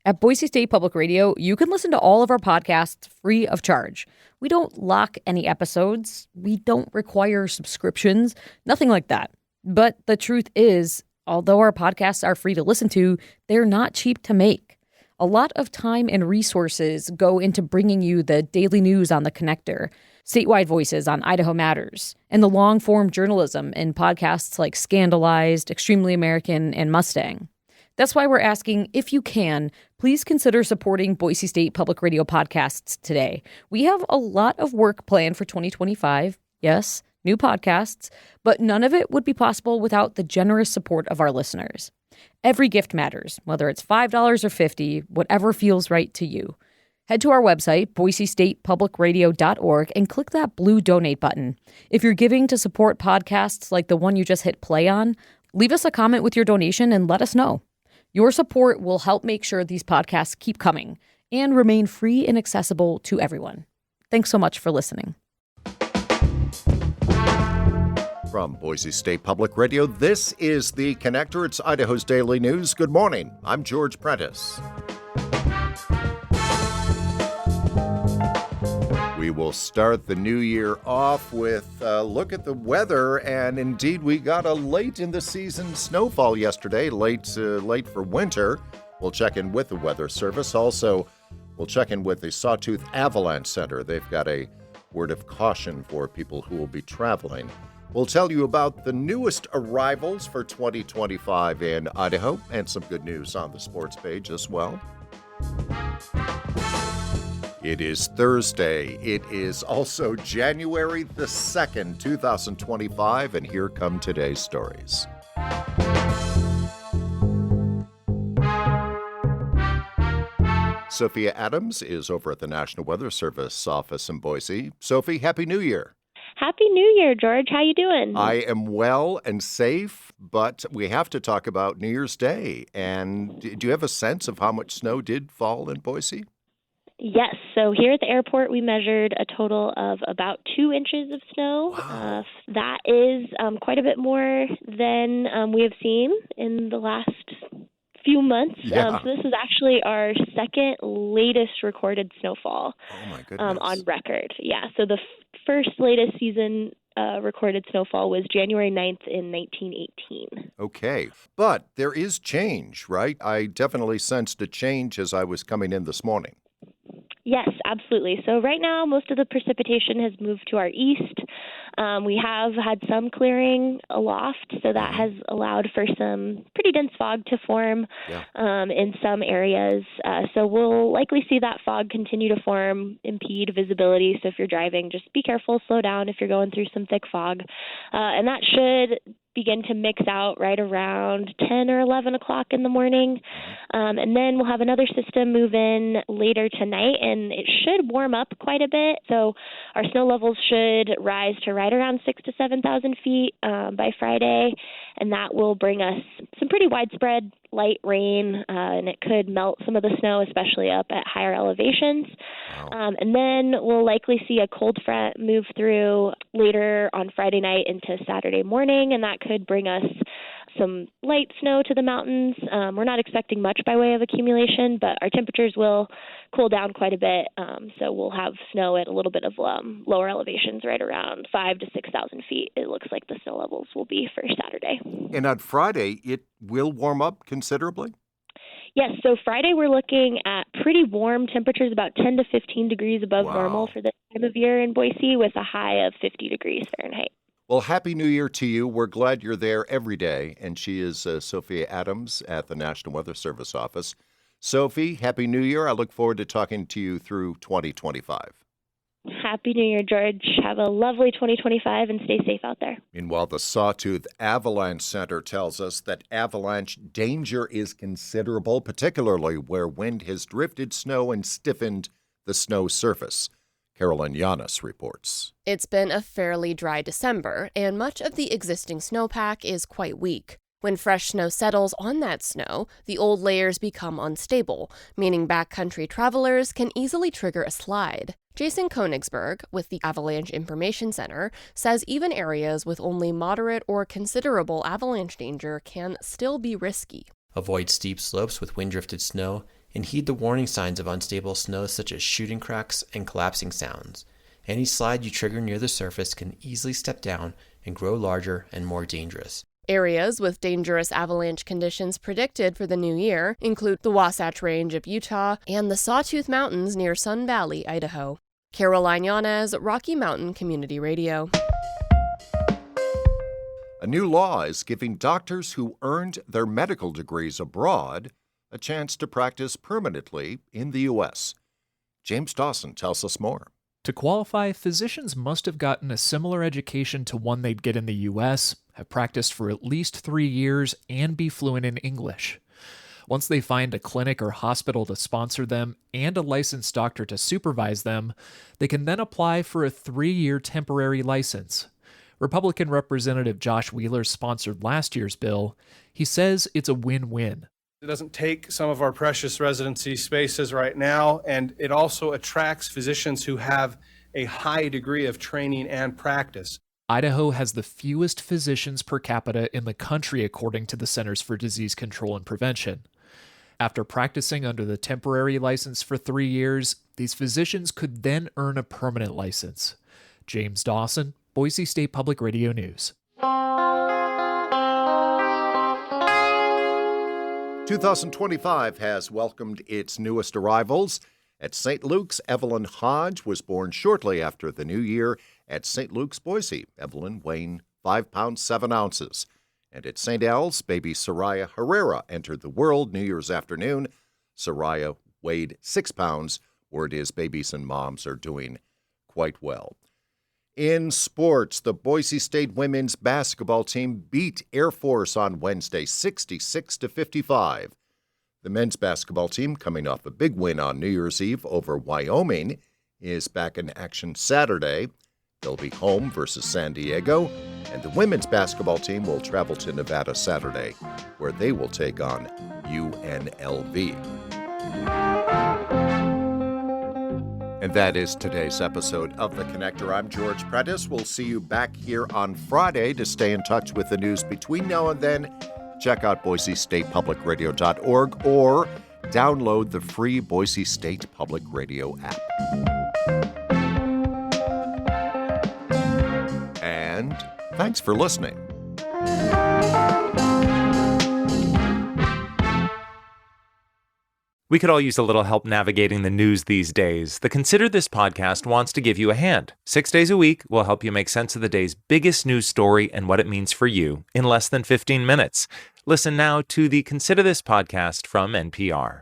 At Boise State Public Radio, you can listen to all of our podcasts free of charge. We don't lock any episodes. We don't require subscriptions, nothing like that. But the truth is, although our podcasts are free to listen to, they're not cheap to make. A lot of time and resources go into bringing you the daily news on The Connector, statewide voices on Idaho Matters, and the long-form journalism in podcasts like Scandalized, Extremely American, and Mustang. That's why we're asking, if you can, please consider supporting Boise State Public Radio podcasts today. We have a lot of work planned for 2025. Yes, new podcasts, but none of it would be possible without the generous support of our listeners. Every gift matters, whether it's $5 or $50, whatever feels right to you. Head to our website, boisestatepublicradio.org, and click that blue donate button. If you're giving to support podcasts like the one you just hit play on, leave us a comment with your donation and let us know. Your support will help make sure these podcasts keep coming and remain free and accessible to everyone. Thanks so much for listening. From Boise State Public Radio, this is The Connector. It's Idaho's Daily News. Good morning. I'm George Prentice. We will start the new year off with a look at the weather, and indeed we got a late-in-the-season snowfall yesterday, late for winter. We'll check in with the Weather Service. Also, we'll check in with the Sawtooth Avalanche Center. They've got a word of caution for people who will be traveling. We'll tell you about the newest arrivals for 2025 in Idaho, and some good news on the sports page as well. It is Thursday. It is also January the 2nd, 2025, and here come today's stories. Sophia Adams is over at the National Weather Service office in Boise. Sophie, Happy New Year. Happy New Year, George. How you doing? I am well and safe, but we have to talk about New Year's Day. And do you have a sense of how much snow did fall in Boise? Yes. So here at the airport, we measured a total of about 2 inches of snow. Wow. That is quite a bit more than we have seen in the last few months. Yeah. So this is actually our second latest recorded snowfall on record. Yeah. So the first latest season recorded snowfall was January 9th in 1918. Okay. But there is change, right? I definitely sensed a change as I was coming in this morning. Yes, absolutely. So right now, most of the precipitation has moved to our east. We have had some clearing aloft, so that has allowed for some pretty dense fog to form in some areas. So we'll likely see that fog continue to form, impede visibility. So if you're driving, just be careful, slow down if you're going through some thick fog. And that should begin to mix out right around 10 or 11 o'clock in the morning. And then we'll have another system move in later tonight, and it should warm up quite a bit. So our snow levels should rise to right around 6,000 to 7,000 feet by Friday, and that will bring us some pretty widespread light rain, and it could melt some of the snow, especially up at higher elevations. Wow. And then we'll likely see a cold front move through later on Friday night into Saturday morning, and that could bring us some light snow to the mountains. We're not expecting much by way of accumulation, but our temperatures will cool down quite a bit. So we'll have snow at a little bit of lower elevations, right around 5,000 to 6,000 feet. It looks like the snow levels will be for Saturday. And on Friday, it will warm up considerably? Yes, so Friday we're looking at pretty warm temperatures, about 10 to 15 degrees above normal for this time of year in Boise, with a high of 50 degrees Fahrenheit. Well, Happy New Year to you. We're glad you're there every day. And she is Sophia Adams at the National Weather Service office. Sophie, Happy New Year. I look forward to talking to you through 2025. Happy New Year, George. Have a lovely 2025 and stay safe out there. Meanwhile, the Sawtooth Avalanche Center tells us that avalanche danger is considerable, particularly where wind has drifted snow and stiffened the snow surface. Carolyn Yanis reports. It's been a fairly dry December, and much of the existing snowpack is quite weak. When fresh snow settles on that snow, the old layers become unstable, meaning backcountry travelers can easily trigger a slide. Jason Koenigsberg, with the Avalanche Information Center, says even areas with only moderate or considerable avalanche danger can still be risky. Avoid steep slopes with wind-drifted snow, and heed the warning signs of unstable snow such as shooting cracks and collapsing sounds. Any slide you trigger near the surface can easily step down and grow larger and more dangerous. Areas with dangerous avalanche conditions predicted for the new year include the Wasatch Range of Utah and the Sawtooth Mountains near Sun Valley, Idaho. Caroline Yanez, Rocky Mountain Community Radio. A new law is giving doctors who earned their medical degrees abroad a chance to practice permanently in the U.S. James Dawson tells us more. To qualify, physicians must have gotten a similar education to one they'd get in the U.S., have practiced for at least 3 years, and be fluent in English. Once they find a clinic or hospital to sponsor them and a licensed doctor to supervise them, they can then apply for a 3-year temporary license. Republican Representative Josh Wheeler sponsored last year's bill. He says it's a win-win. It doesn't take some of our precious residency spaces right now, and it also attracts physicians who have a high degree of training and practice. Idaho has the fewest physicians per capita in the country, according to the Centers for Disease Control and Prevention. After practicing under the temporary license for 3 years, these physicians could then earn a permanent license. James Dawson, Boise State Public Radio News. 2025 has welcomed its newest arrivals. At St. Luke's, Evelyn Hodge was born shortly after the new year at St. Luke's, Boise. Evelyn weighing 5 pounds 7 ounces. And at St. Al's, baby Soraya Herrera entered the world New Year's afternoon. Soraya weighed 6 pounds. Word is babies and moms are doing quite well. In sports, the Boise State women's basketball team beat Air Force on Wednesday 66-55. The men's basketball team, coming off a big win on New Year's Eve over Wyoming, is back in action Saturday. They'll be home versus San Diego, and the women's basketball team will travel to Nevada Saturday, where they will take on UNLV. And that is today's episode of The Connector. I'm George Prentice. We'll see you back here on Friday. To stay in touch with the news between now and then, check out BoiseStatePublicRadio.org or download the free Boise State Public Radio app. And thanks for listening. We could all use a little help navigating the news these days. The Consider This podcast wants to give you a hand. 6 days a week, we'll help you make sense of the day's biggest news story and what it means for you in less than 15 minutes. Listen now to the Consider This podcast from NPR.